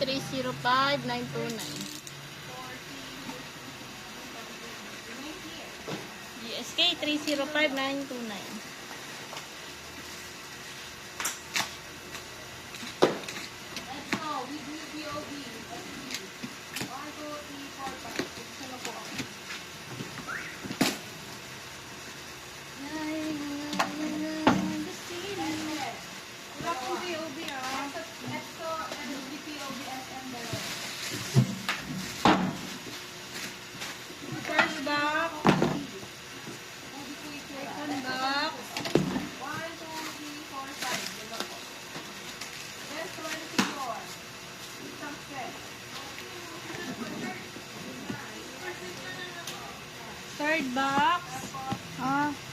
305929. GSK 305929. First box. Second box. 1, 2, 3, 4, 5. That's 24. Isang set. Third box.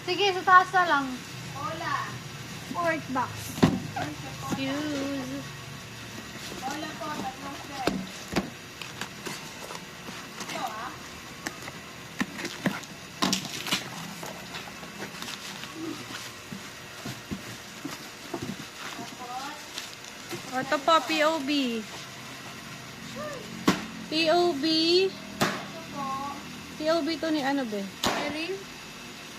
Sige, sa taas na lang. Hola. Fourth box. Shoes. Hola po, tatlong set. Ito ah. O, ito po, POB. POB. Ito po. POB to ni ano be? Erin,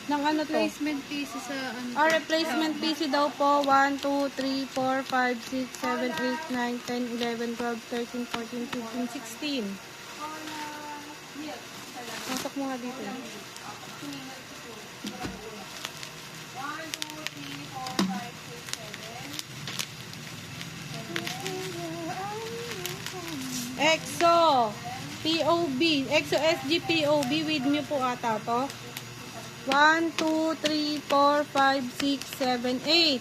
Nang ano to? placement piece sa ano. Replacement PC daw po. 1, 2, 3, 4, 5, 6, 7, 8, 9, 10, 11, 12, 13, 14, 15, 16. Hola. Milk. Isa lang. Masok mo nga dito. 1, 2, 3, 4, 5, 6, 7. EXO. POB. EXO SG POB with me po ata to. 1, 2, 3, 4, 5, 6, 7, 8.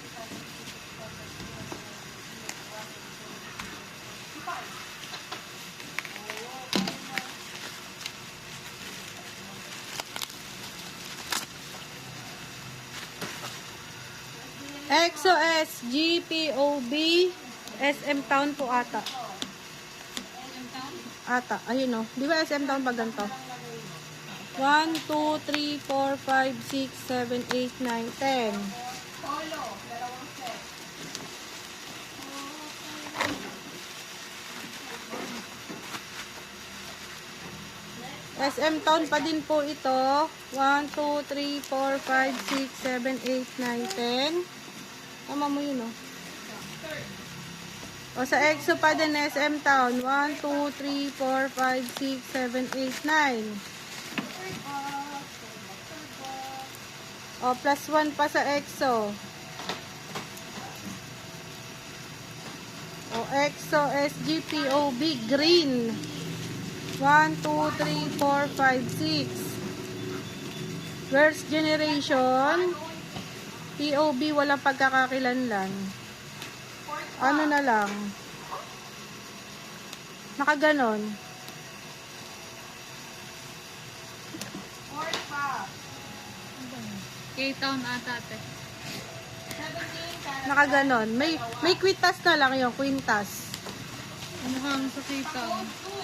EXO SG POB SM Town po ata. Ata, ayun o. Di ba SM Town pag ganito? 1, 2, 3, 4, 5, 6, 7, 8, 9, 10. Polo. Dalawang set. SM Town pa din po ito. 1, 2, 3, 4, 5, 6, 7, 8, 9, 10. Tama mo yun o. O sa EXO pa din SM Town. 1, 2, 3, 4, 5, 6, 7, 8, 9. O, plus 1 pa sa EXO. O, EXO SGPOB green. 1, 2, 3, 4, 5, 6. First generation. POB walang pagkakakilanlan. Ano na lang. Nakaganon. Fourth box. K-Town ata te. 17. Nakaganon. May quintas na lang yung quintas. Ano kang sa K-Town? 2.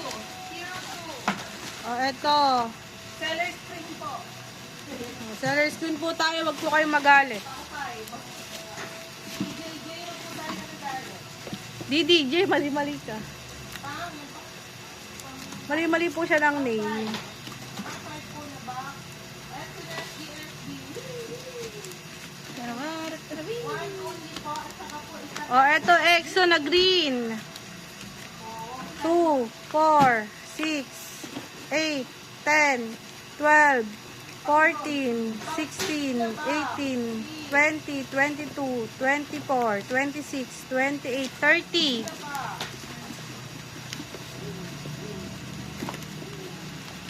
02. O, eto. Seller screen po. Seller screen po tayo. Wag po kayong magalit. 5. DJJ na po tayo nagagalit. DDJ, mali-mali ka. Mali-mali po siya ng name. Pang-5 po na box. SMS, DSB. One only po. At saka po isa. O, eto, EXO na green. 2, 4, 6, 8, 10, 12, 14, 16, 18, 20, 22, 24, 26, 28, 30.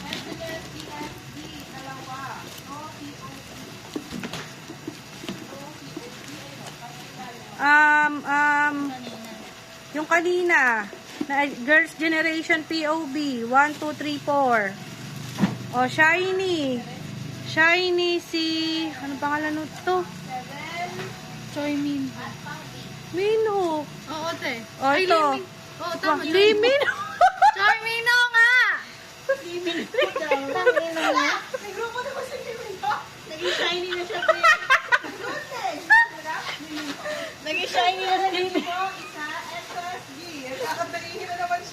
SMS, DSB. Dalawa. No POP. Yung kanina, na Girls' Generation POB, 1, 2, 3, 4. O, Shiny. Shiny si, ano pangalan nito? 7. Choi Min. Minho. Oo te. O, ito. Oo, tama yun. Limin. Choi Minho nga! May grupo na ba sa Liminto? Naging shiny na siya. Naging shiny na sa Liminto. Isa, SSG. Kakabalihin na naman siya.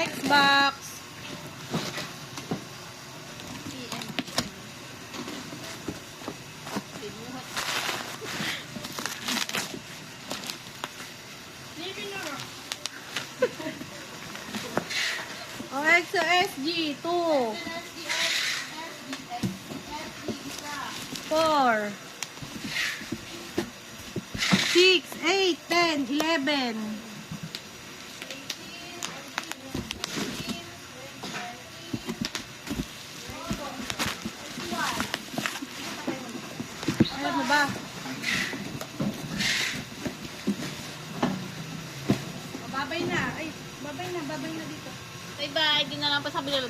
Next box. PM. Binuhat. O, EXO-SG, 2. 4. 6, 8, 10, 11. Alam mo ba? Babay na. Ay, babay na dito. Bye-bye. Di na lang pa sabi nila.